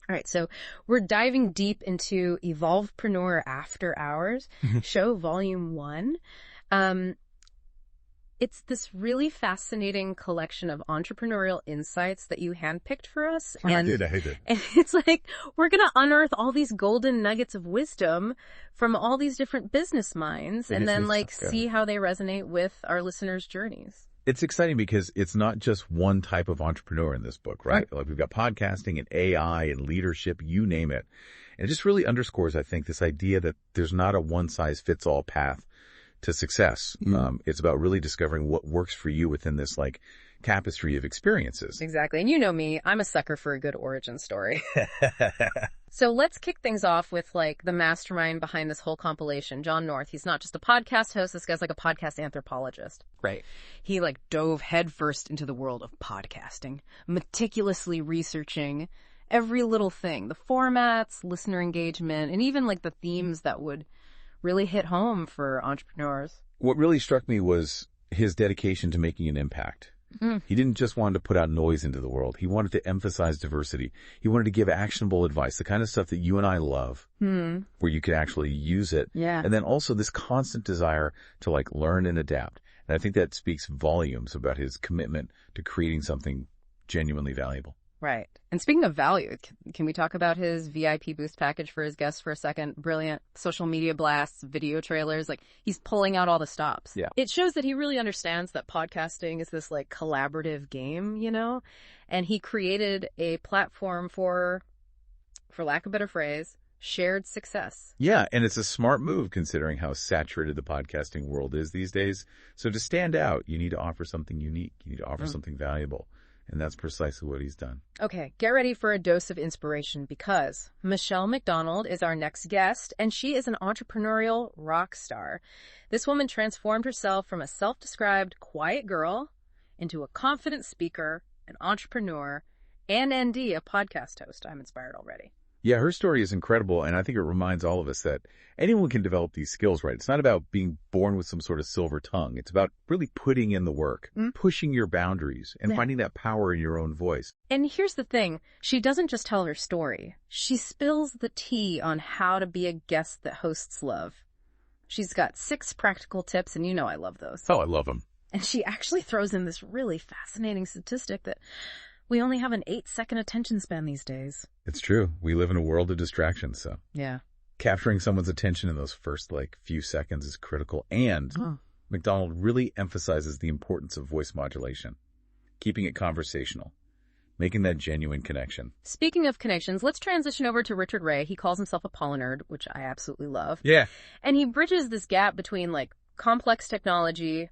All right, so we're diving deep into Evolvepreneur After Hours, show volume 1. It's this really fascinating collection of entrepreneurial insights that you handpicked for us. I did. And it's like, we're going to unearth all these golden nuggets of wisdom from all these different business minds and then see how they resonate with our listeners' journeys. It's exciting because it's not just one type of entrepreneur in this book, right? Like we've got podcasting and AI and leadership, you name it. And it just really underscores, I think, this idea that there's not a one-size-fits-all path to success. It's about really discovering what works for you within this like tapestry of experiences. Exactly. And you know me, I'm a sucker for a good origin story. So let's kick things off with like the mastermind behind this whole compilation, John North. He's not just a podcast host. This guy's like a podcast anthropologist. Right. He like dove headfirst into the world of podcasting, meticulously researching every little thing, the formats, listener engagement, and even like the themes that would really hit home for entrepreneurs. What really struck me was his dedication to making an impact. He didn't just want to put out noise into the world. He wanted to emphasize diversity. He wanted to give actionable advice, the kind of stuff that you and I love, where you can actually use it. Yeah. And then also this constant desire to like learn and adapt. And I think that speaks volumes about his commitment to creating something genuinely valuable. Right. And speaking of value, can we talk about his VIP boost package for his guests for a second? Brilliant. Social media blasts, video trailers, like he's pulling out all the stops. Yeah. It shows that he really understands that podcasting is this like collaborative game, you know? And he created a platform for lack of a better phrase, shared success. Yeah, and it's a smart move considering how saturated the podcasting world is these days. So to stand out, you need to offer something unique. You need to offer something valuable. And that's precisely what he's done. Okay, get ready for a dose of inspiration because Mechelle McDonald is our next guest, and she is an entrepreneurial rock star. This woman transformed herself from a self-described quiet girl into a confident speaker, an entrepreneur, and ND, a podcast host. I'm inspired already. Yeah, her story is incredible, and I think it reminds all of us that anyone can develop these skills, right? It's not about being born with some sort of silver tongue. It's about really putting in the work, pushing your boundaries, and finding that power in your own voice. And here's the thing. She doesn't just tell her story. She spills the tea on how to be a guest that hosts love. She's got 6 practical tips, and you know I love those. Oh, I love them. And she actually throws in this really fascinating statistic that we only have an 8-second attention span these days. It's true. We live in a world of distractions, so. Yeah. Capturing someone's attention in those first, few seconds is critical. And McDonald really emphasizes the importance of voice modulation, keeping it conversational, making that genuine connection. Speaking of connections, let's transition over to Richard Wray. He calls himself a polynerd, which I absolutely love. Yeah. And he bridges this gap between, complex technology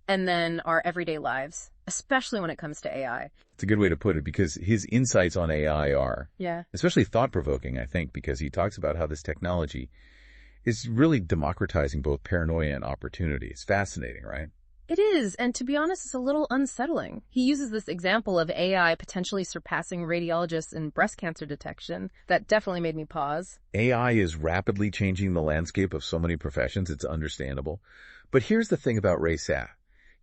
and then our everyday lives, especially when it comes to AI. It's a good way to put it because his insights on AI are especially thought-provoking, I think, because he talks about how this technology is really democratizing both paranoia and opportunity. It's fascinating, right? It is, and to be honest, it's a little unsettling. He uses this example of AI potentially surpassing radiologists in breast cancer detection. That definitely made me pause. AI is rapidly changing the landscape of so many professions. It's understandable. But here's the thing about Ray Saff.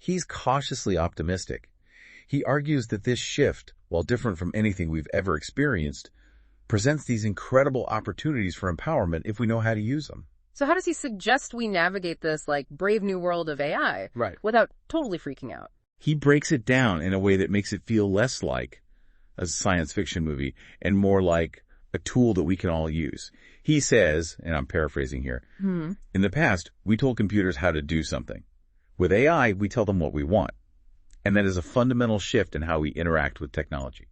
He's cautiously optimistic. He argues that this shift, while different from anything we've ever experienced, presents these incredible opportunities for empowerment if we know how to use them. So how does he suggest we navigate this, brave new world of AI without totally freaking out? He breaks it down in a way that makes it feel less like a science fiction movie and more like a tool that we can all use. He says, and I'm paraphrasing here, in the past, we told computers how to do something. With AI, we tell them what we want. And that is a fundamental shift in how we interact with technology.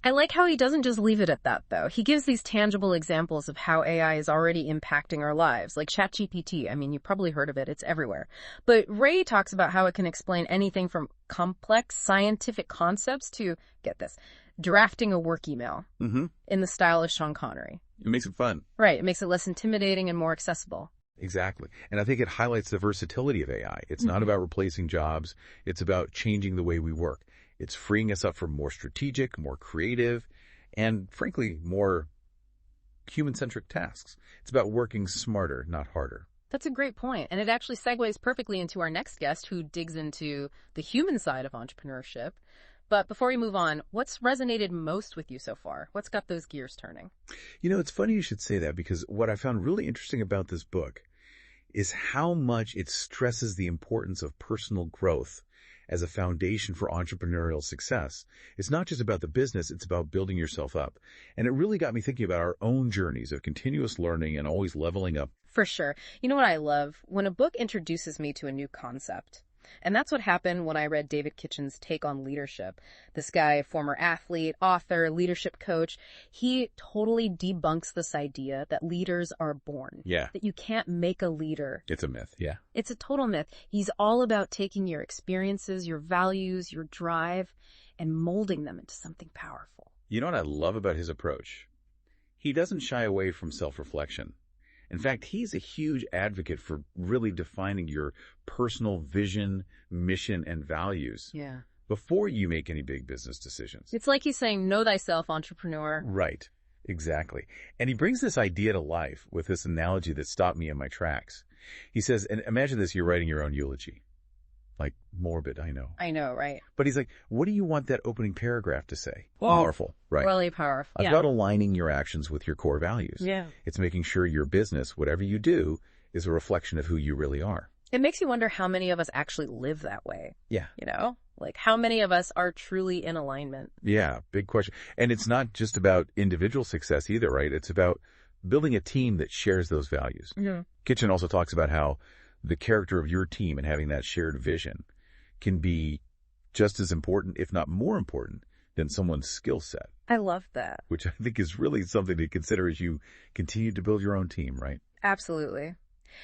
I like how he doesn't just leave it at that, though. He gives these tangible examples of how AI is already impacting our lives, like ChatGPT. I mean, you've probably heard of it. It's everywhere. But Ray talks about how it can explain anything from complex scientific concepts to, get this, drafting a work email in the style of Sean Connery. It makes it fun. Right. It makes it less intimidating and more accessible. Exactly. And I think it highlights the versatility of AI. It's not about replacing jobs. It's about changing the way we work. It's freeing us up for more strategic, more creative, and frankly, more human-centric tasks. It's about working smarter, not harder. That's a great point. And it actually segues perfectly into our next guest who digs into the human side of entrepreneurship. But before we move on, what's resonated most with you so far? What's got those gears turning? You know, it's funny you should say that, because what I found really interesting about this book is how much it stresses the importance of personal growth as a foundation for entrepreneurial success. It's not just about the business, it's about building yourself up. And it really got me thinking about our own journeys of continuous learning and always leveling up. For sure. You know what I love? When a book introduces me to a new concept. And that's what happened when I read David Kitchen's take on leadership. This guy, former athlete, author, leadership coach, he totally debunks this idea that leaders are born. Yeah. That you can't make a leader. It's a myth, yeah. It's a total myth. He's all about taking your experiences, your values, your drive, and molding them into something powerful. You know what I love about his approach? He doesn't shy away from self-reflection. In fact, he's a huge advocate for really defining your personal vision, mission, and values before you make any big business decisions. It's like he's saying, know thyself, entrepreneur. Right. Exactly. And he brings this idea to life with this analogy that stopped me in my tracks. He says, and imagine this, you're writing your own eulogy. Like, morbid, I know. I know, right? But he's like, what do you want that opening paragraph to say? Powerful, right? Really powerful. About aligning your actions with your core values. Yeah. It's making sure your business, whatever you do, is a reflection of who you really are. It makes you wonder how many of us actually live that way. Yeah. You know? Like, how many of us are truly in alignment? Yeah, big question. And it's not just about individual success either, right? It's about building a team that shares those values. Mm-hmm. Kitchen also talks about how the character of your team and having that shared vision can be just as important, if not more important, than someone's skill set. I love that. Which I think is really something to consider as you continue to build your own team, right? Absolutely.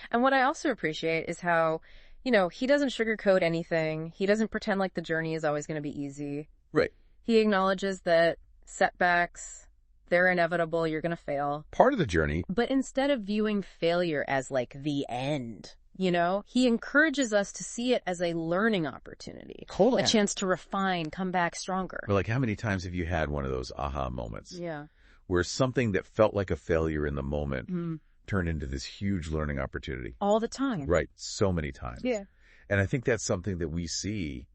And what I also appreciate is how, you know, he doesn't sugarcoat anything. He doesn't pretend like the journey is always going to be easy. Right. He acknowledges that setbacks, they're inevitable, you're going to fail. Part of the journey. But instead of viewing failure as like the end, you know, he encourages us to see it as a learning opportunity. Totally. A chance to refine, come back stronger. But like, how many times have you had one of those aha moments? Yeah. Where something that felt like a failure in the moment turned into this huge learning opportunity. All the time. Right. So many times. Yeah. And I think that's something that we see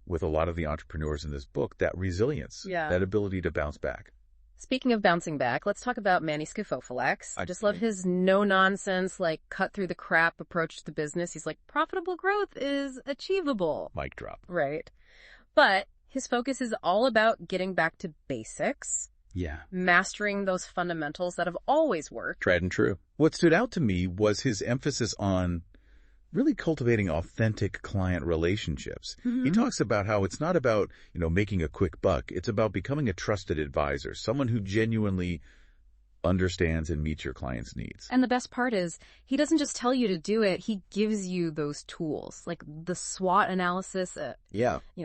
with a lot of the entrepreneurs in this book, that resilience, that ability to bounce back. Speaking of bouncing back, let's talk about Manny Skevofilax. I just love his no-nonsense, like, cut-through-the-crap approach to the business. He's like, profitable growth is achievable. Mic drop. Right. But his focus is all about getting back to basics. Yeah. Mastering those fundamentals that have always worked. Tried and true. What stood out to me was his emphasis on really cultivating authentic client relationships. Mm-hmm. He talks about how it's not about, making a quick buck. It's about becoming a trusted advisor, someone who genuinely understands and meets your client's needs. And the best part is he doesn't just tell you to do it. He gives you those tools, like the SWOT analysis.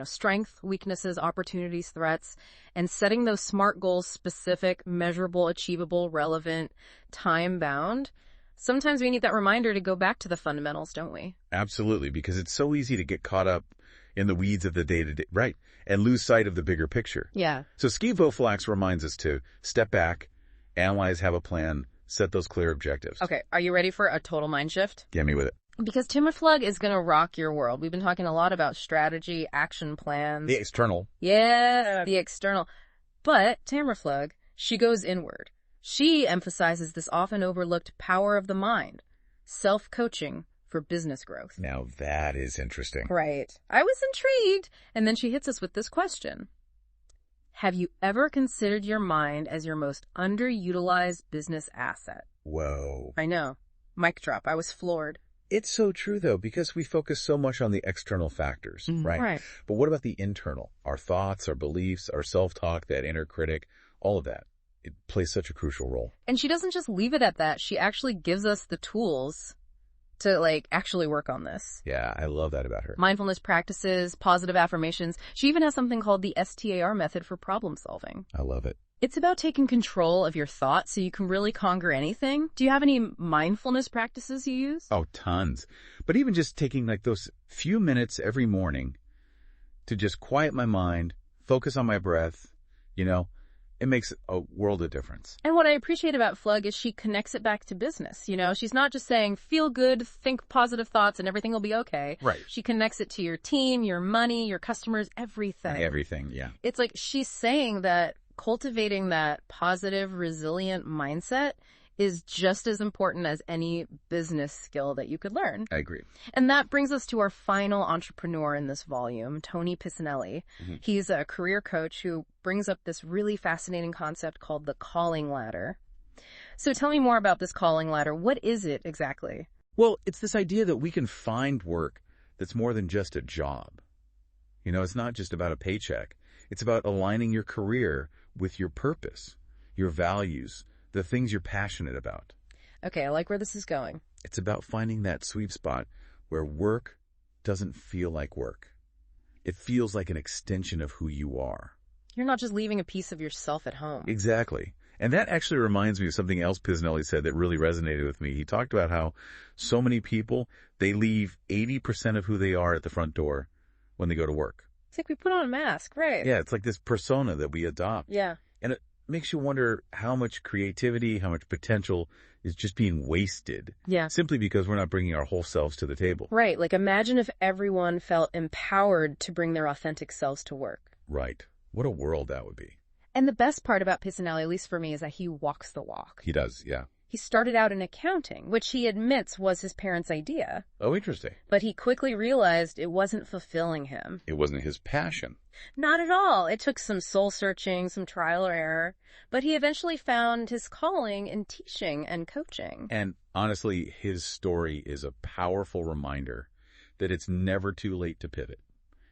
Strength, weaknesses, opportunities, threats, and setting those SMART goals, specific, measurable, achievable, relevant, time-bound. Sometimes we need that reminder to go back to the fundamentals, don't we? Absolutely, because it's so easy to get caught up in the weeds of the day-to-day, right, and lose sight of the bigger picture. Yeah. So Skevofilax reminds us to step back, analyze, have a plan, set those clear objectives. Okay, are you ready for a total mind shift? Get me with it. Because Pflug is going to rock your world. We've been talking a lot about strategy, action plans. The external. Yeah, the external. But Pflug, she goes inward. She emphasizes this often overlooked power of the mind, self-coaching for business growth. Now that is interesting. Right. I was intrigued. And then she hits us with this question. Have you ever considered your mind as your most underutilized business asset? Whoa. I know. Mic drop. I was floored. It's so true, though, because we focus so much on the external factors, right? Right. But what about the internal? Our thoughts, our beliefs, our self-talk, that inner critic, all of that. It plays such a crucial role. And she doesn't just leave it at that. She actually gives us the tools to, actually work on this. Yeah, I love that about her. Mindfulness practices, positive affirmations. She even has something called the STAR method for problem solving. I love it. It's about taking control of your thoughts so you can really conquer anything. Do you have any mindfulness practices you use? Oh, tons. But even just taking those few minutes every morning to just quiet my mind, focus on my breath, It makes a world of difference. And what I appreciate about Pflug is she connects it back to business. You know, she's not just saying, feel good, think positive thoughts, and everything will be okay. Right. She connects it to your team, your money, your customers, everything. Everything, yeah. It's like she's saying that cultivating that positive, resilient mindset is just as important as any business skill that you could learn. I agree. And that brings us to our final entrepreneur in this volume, Tony Pisanelli. Mm-hmm. He's a career coach who brings up this really fascinating concept called the calling ladder. So tell me more about this calling ladder. What is it exactly? Well, it's this idea that we can find work that's more than just a job. You know, it's not just about a paycheck. It's about aligning your career with your purpose, your values, the things you're passionate about. Okay, I like where this is going. It's about finding that sweet spot where work doesn't feel like work. It feels like an extension of who you are. You're not just leaving a piece of yourself at home. Exactly. And that actually reminds me of something else Pisanelli said that really resonated with me. He talked about how so many people, they leave 80% of who they are at the front door when they go to work. It's like we put on a mask, right? Yeah, it's like this persona that we adopt. Yeah. And it makes you wonder how much creativity, how much potential is just being wasted. Yeah. Simply because we're not bringing our whole selves to the table. Right. Like imagine if everyone felt empowered to bring their authentic selves to work. Right. What a world that would be. And the best part about Pisanelli, at least for me, is that he walks the walk. He does, yeah. He started out in accounting, which he admits was his parents' idea. Oh, interesting. But he quickly realized it wasn't fulfilling him. It wasn't his passion. Not at all. It took some soul-searching, some trial or error. But he eventually found his calling in teaching and coaching. And honestly, his story is a powerful reminder that it's never too late to pivot.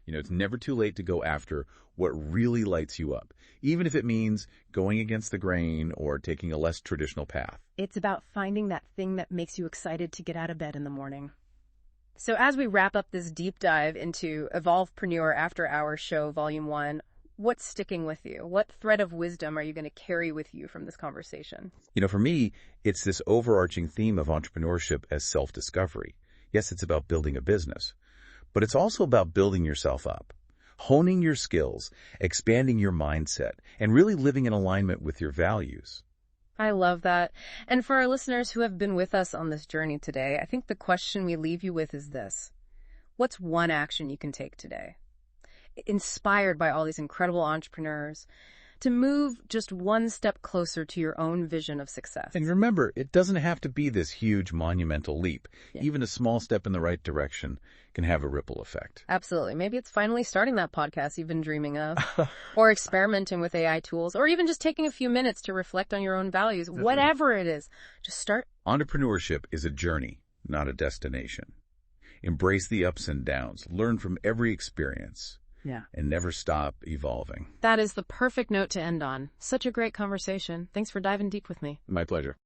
You know, it's never too late to go after what really lights you up, even if it means going against the grain or taking a less traditional path. It's about finding that thing that makes you excited to get out of bed in the morning. So as we wrap up this deep dive into Evolvepreneur After Hours Show Volume 1, what's sticking with you? What thread of wisdom are you going to carry with you from this conversation? You know, for me, it's this overarching theme of entrepreneurship as self-discovery. Yes, it's about building a business, but it's also about building yourself up, honing your skills, expanding your mindset, and really living in alignment with your values. I love that. And for our listeners who have been with us on this journey today, I think the question we leave you with is this. What's one action you can take today, inspired by all these incredible entrepreneurs, to move just one step closer to your own vision of success? And remember, it doesn't have to be this huge monumental leap. Yeah. Even a small step in the right direction can have a ripple effect. Absolutely. Maybe it's finally starting that podcast you've been dreaming of, or experimenting with AI tools, or even just taking a few minutes to reflect on your own values. Definitely. Whatever it is, just start. Entrepreneurship is a journey, not a destination. Embrace the ups and downs. Learn from every experience. Yeah. And never stop evolving. That is the perfect note to end on. Such a great conversation. Thanks for diving deep with me. My pleasure.